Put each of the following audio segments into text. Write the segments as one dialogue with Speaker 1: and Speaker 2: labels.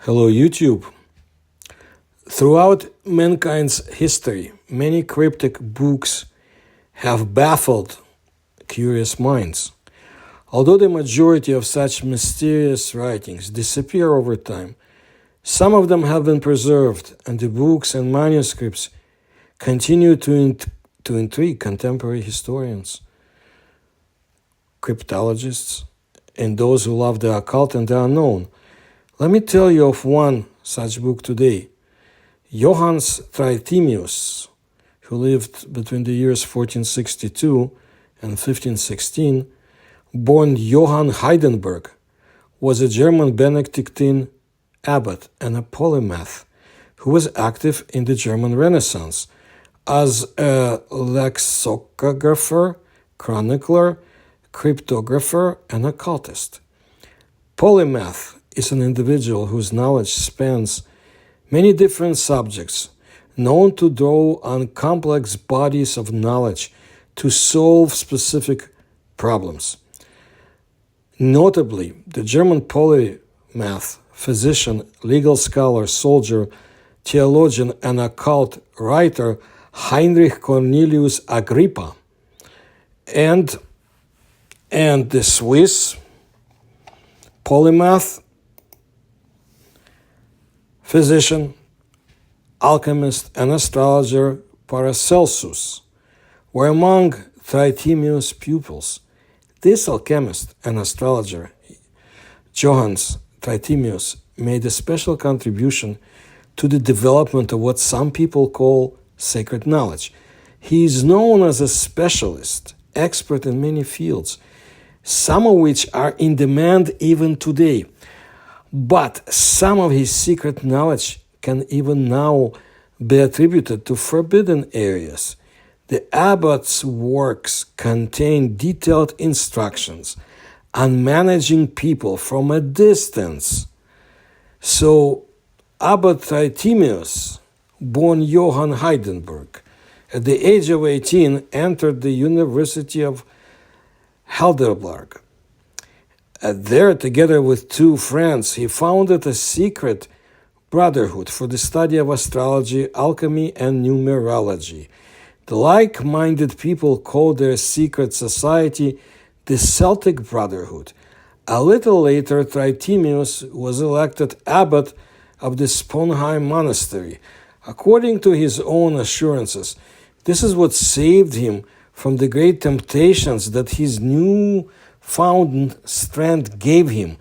Speaker 1: Hello, YouTube. Throughout mankind's history, many cryptic books have baffled curious minds. Although the majority of such mysterious writings disappear over time, some of them have been preserved, and the books and manuscripts continue to intrigue contemporary historians, cryptologists, and those who love the occult and the unknown. Let me tell you of one such book today. Johannes Trithemius, who lived between the years 1462 and 1516, born Johann Heidenberg, was a German Benedictine abbot and a polymath who was active in the German Renaissance as a lexicographer, chronicler, cryptographer, and occultist. Polymath is an individual whose knowledge spans many different subjects, known to draw on complex bodies of knowledge to solve specific problems. Notably, the German polymath, physician, legal scholar, soldier, theologian, and occult writer Heinrich Cornelius Agrippa, and the Swiss polymath, physician, alchemist, and astrologer Paracelsus were among Trithemius' pupils. This alchemist and astrologer, Johannes Trithemius, made a special contribution to the development of what some people call sacred knowledge. He is known as a specialist, expert in many fields, some of which are in demand even today. But some of his secret knowledge can even now be attributed to forbidden areas. The abbot's works contain detailed instructions on managing people from a distance. So, Abbot Trithemius, born Johann Heidenberg, at the age of 18 entered the University of Heidelberg. There, together with two friends, he founded a secret brotherhood for the study of astrology, alchemy, and numerology. The like-minded people called their secret society the Celtic Brotherhood. A little later, Trithemius was elected abbot of the Sponheim Monastery. According to his own assurances, this is what saved him from the great temptations that his newfound strength gave him.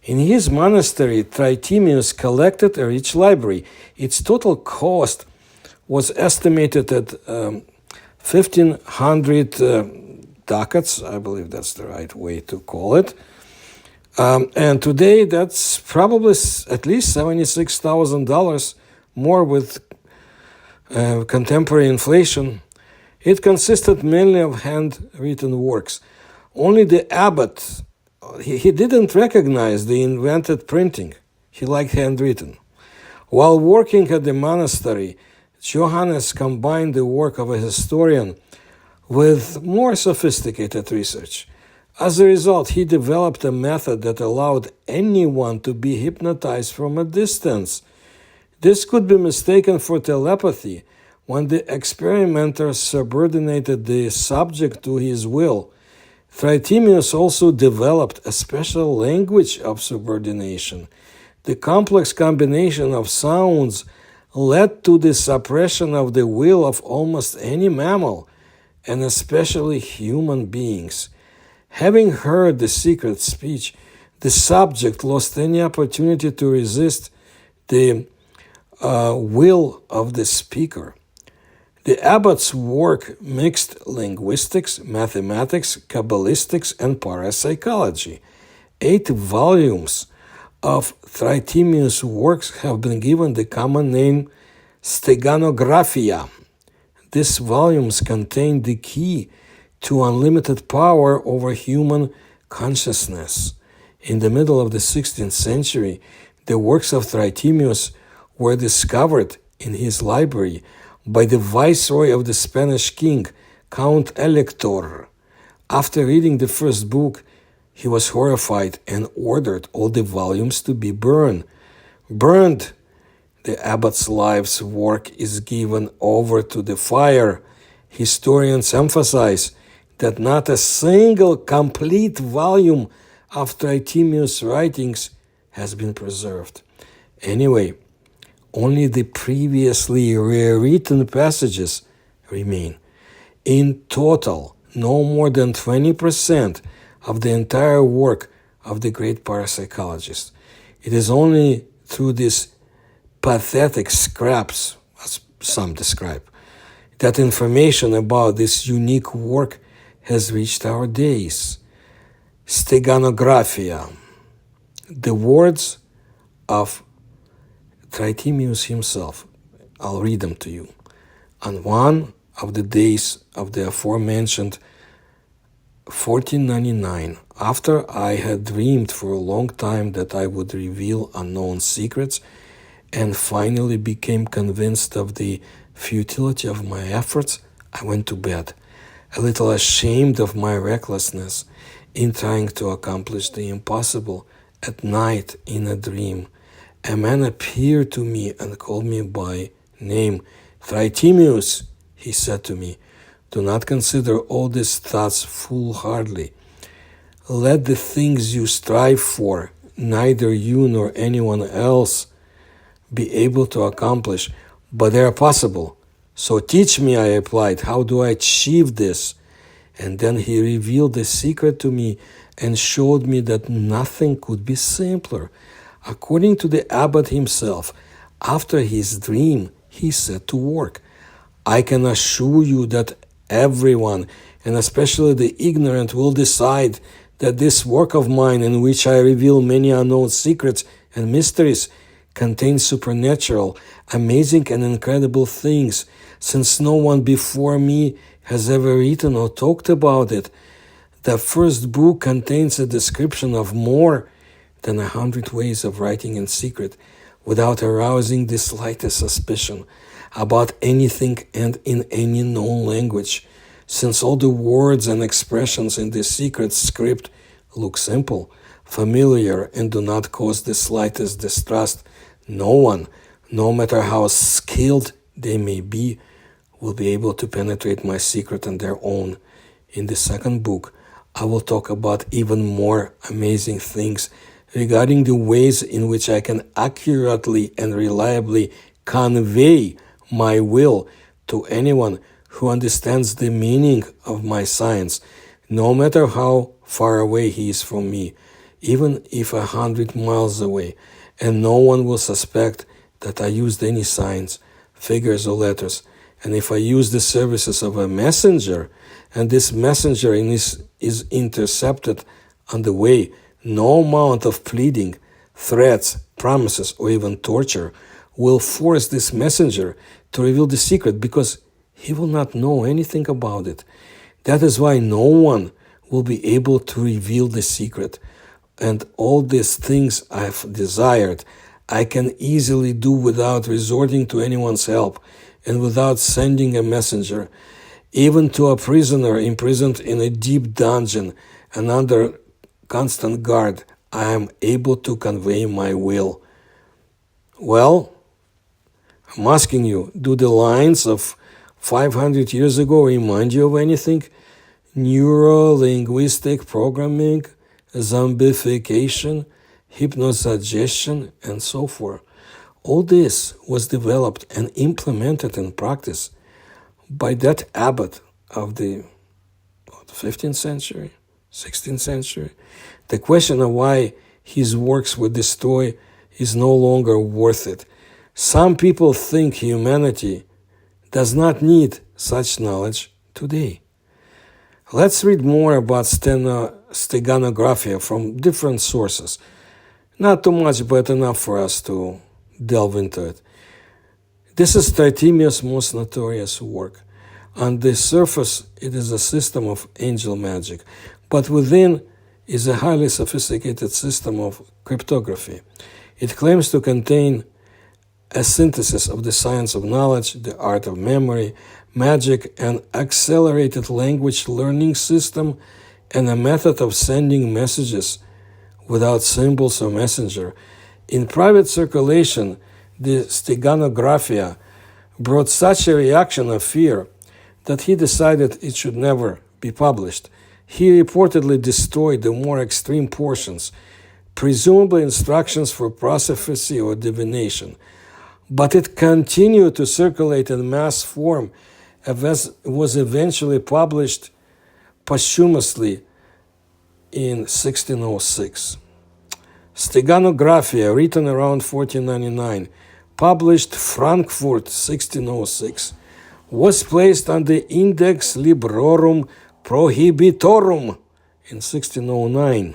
Speaker 1: In his monastery, Trithemius collected a rich library. Its total cost was estimated at 1,500 ducats, I believe that's the right way to call it. And today, that's probably at least $76,000 more with contemporary inflation. It consisted mainly of handwritten works. Only the abbot, he didn't recognize the invented printing. He liked handwritten. While working at the monastery, Johannes combined the work of a historian with more sophisticated research. As a result, he developed a method that allowed anyone to be hypnotized from a distance. This could be mistaken for telepathy when the experimenter subordinated the subject to his will. Trithemius also developed a special language of subordination. The complex combination of sounds led to the suppression of the will of almost any mammal, and especially human beings. Having heard the secret speech, the subject lost any opportunity to resist the will of the speaker. The abbot's work mixed linguistics, mathematics, Kabbalistics, and parapsychology. 8 volumes of Trithemius' works have been given the common name Steganographia. These volumes contain the key to unlimited power over human consciousness. In the middle of the 16th century, the works of Trithemius were discovered in his library by the viceroy of the Spanish king, Count Elector. After reading the first book, he was horrified and ordered all the volumes to be burned. burned. The abbot's life's work is given over to the fire. Historians emphasize that not a single complete volume of Trithemius' writings has been preserved. Anyway, only the previously rewritten passages remain. In total, no more than 20% of the entire work of the great parapsychologist. It is only through these pathetic scraps, as some describe, that information about this unique work has reached our days. Steganographia, the words of Trithemius himself. I'll read them to you. On one of the days of the aforementioned 1499, after I had dreamed for a long time that I would reveal unknown secrets, and finally became convinced of the futility of my efforts, I went to bed, a little ashamed of my recklessness in trying to accomplish the impossible. At night, in a dream, a man appeared to me and called me by name. Trithemius, he said to me, do not consider all these thoughts foolhardily. Let the things you strive for, neither you nor anyone else, be able to accomplish, but they are possible. So teach me, I replied, how do I achieve this? And then he revealed the secret to me and showed me that nothing could be simpler. According to the abbot himself, after his dream, he set to work. I can assure you that everyone, and especially the ignorant, will decide that this work of mine, in which I reveal many unknown secrets and mysteries, contains supernatural, amazing and incredible things, since no one before me has ever written or talked about it. The first book contains a description of more than 100 ways of writing in secret, without arousing the slightest suspicion about anything and in any known language. Since all the words and expressions in the secret script look simple, familiar, and do not cause the slightest distrust, no one, no matter how skilled they may be, will be able to penetrate my secret on their own. In the second book, I will talk about even more amazing things regarding the ways in which I can accurately and reliably convey my will to anyone who understands the meaning of my science, no matter how far away he is from me, even if 100 miles away, and no one will suspect that I used any signs, figures, or letters. And if I use the services of a messenger, and this messenger is intercepted on the way, no amount of pleading, threats, promises, or even torture will force this messenger to reveal the secret, because he will not know anything about it. That is why no one will be able to reveal the secret. And all these things I've desired, I can easily do without resorting to anyone's help and without sending a messenger. Even to a prisoner imprisoned in a deep dungeon and under constant guard, I am able to convey my will. Well, I'm asking you, do the lines of 500 years ago remind you of anything? Neuro-linguistic programming, zombification, hypnosuggestion, and so forth. All this was developed and implemented in practice by that abbot of the 15th century, 16th century. The question of why his works were destroyed is no longer worth it. Some people think humanity does not need such knowledge today. Let's read more about Steganographia from different sources. Not too much, but enough for us to delve into it. This is Trithemius' most notorious work. On the surface, it is a system of angel magic, but within is a highly sophisticated system of cryptography. It claims to contain a synthesis of the science of knowledge, the art of memory, magic, an accelerated language learning system, and a method of sending messages without symbols or messenger. In private circulation, the Steganographia brought such a reaction of fear that he decided it should never be published. He reportedly destroyed the more extreme portions, presumably instructions for prophecy or divination. But it continued to circulate in mass form and was eventually published posthumously in 1606. Steganographia, written around 1499, published Frankfurt 1606, was placed on the Index Librorum Prohibitorum in 1609.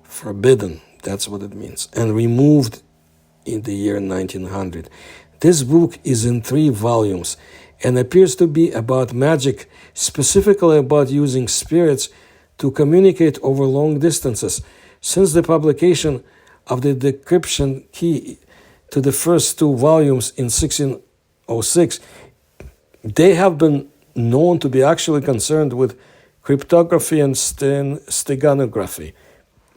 Speaker 1: Forbidden, that's what it means, and removed in the year 1900. This book is in 3 volumes and appears to be about magic, specifically about using spirits to communicate over long distances. Since the publication of the decryption key to the first 2 volumes in 1606, they have been known to be actually concerned with cryptography and steganography.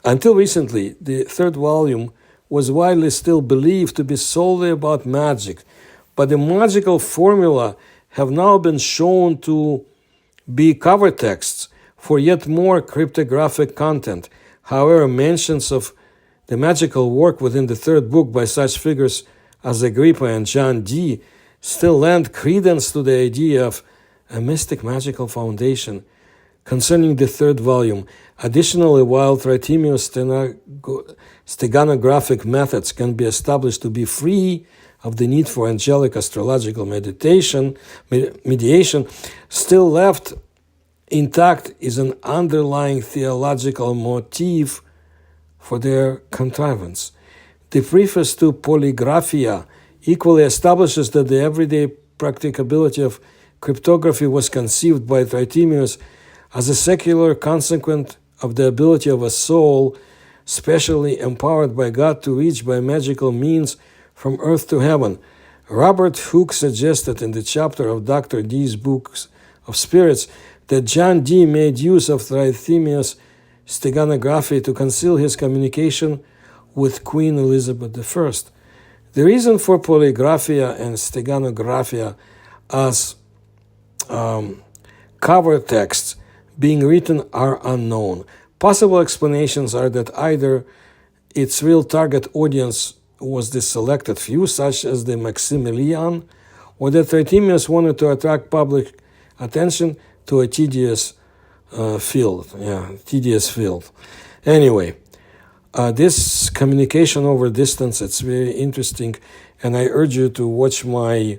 Speaker 1: Until recently, the 3rd volume was widely still believed to be solely about magic, but the magical formula have now been shown to be cover texts for yet more cryptographic content. However, mentions of the magical work within the 3rd book by such figures as Agrippa and John Dee still lend credence to the idea of a mystic magical foundation concerning the 3rd volume. Additionally, while Trithemius' steganographic methods can be established to be free of the need for angelic astrological mediation, still left intact is an underlying theological motive for their contrivance. The preface to Polygraphia equally establishes that the everyday practicability of cryptography was conceived by Trithemius as a secular consequence of the ability of a soul, specially empowered by God, to reach by magical means from earth to heaven. Robert Hooke suggested in the chapter of Dr. Dee's Books of Spirits that John Dee made use of Trithemius' steganography to conceal his communication with Queen Elizabeth I. The reason for Polygraphia and Steganographia as cover texts being written are unknown. Possible explanations are that either its real target audience was the selected few, such as the Maximilian, or that Trithemius wanted to attract public attention to a tedious field. Anyway, this communication over distance, it's very interesting, and I urge you to watch my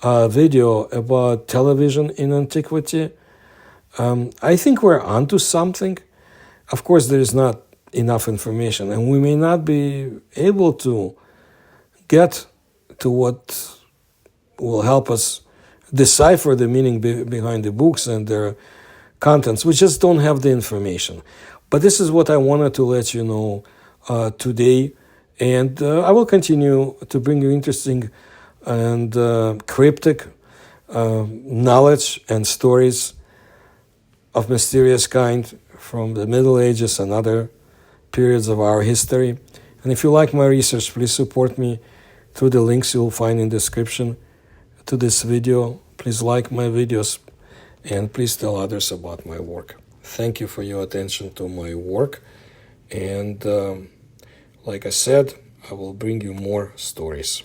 Speaker 1: video about television in antiquity. I think we're onto something. Of course, there is not enough information, and we may not be able to get to what will help us decipher the meaning behind the books and their contents. We just don't have the information. But this is what I wanted to let you know today, and I will continue to bring you interesting and cryptic knowledge and stories of mysterious kind from the Middle Ages and other periods of our history. And if you like my research, please support me through the links you'll find in the description to this video. Please like my videos and please tell others about my work. Thank you for your attention to my work. And like I said, I will bring you more stories.